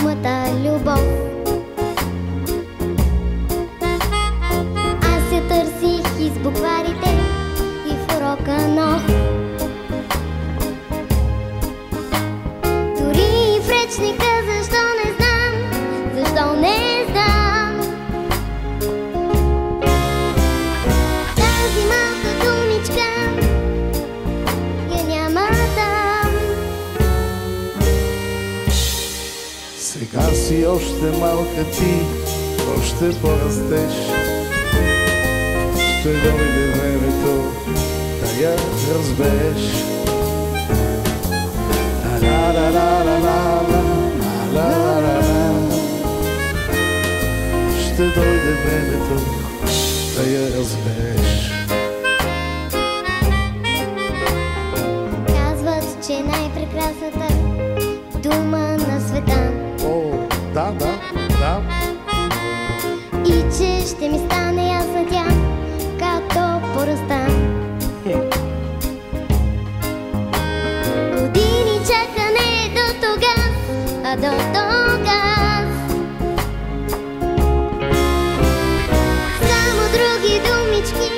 думата любов. Аз я търсих из букварите и в урока нов. Дори и в речника, защо не знам, защо не знам. Тази малка думичка я няма там. Сега си още малка ти, още порастеш. Ще дойде времето да я разбереш. Ще дойде времето да я разбереш. Казват, че най-прекрасната дума на света. О, да. И че ще ми стане ясна тя, като пораста. Години чакане до тогаз, а до тогаз само други думички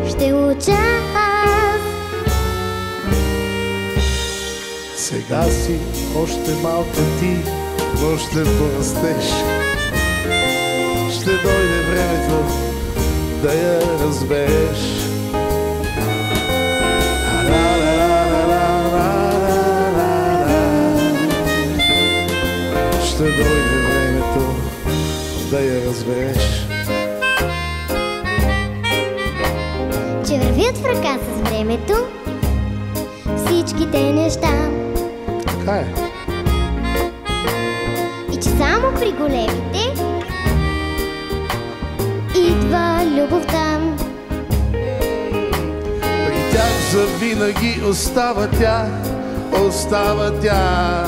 ще уча аз. Сега си още малка ти, но ще порастеш. Ще дойде времето да я разбереш. Ще дойде времето да я разбереш. Че вървят в ръка с времето всичките неща. Така е. И че само при големите идва любовта. При тях завинаги остава тя, остава тя.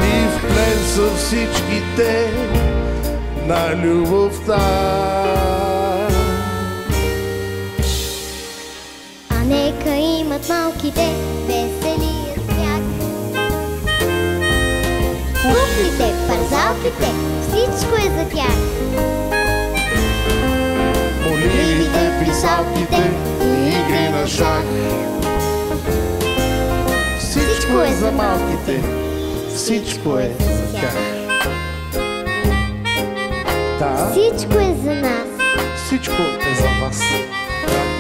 И в плен са всичките на любовта. А нека имат малките веселия смях. Куклите, парзалките, всичко е за тях. Моливите, писалките и игри на шах. Всичко е за малките, всичко е за тях. Да, Всичко е за нас. всичко е за вас. Да.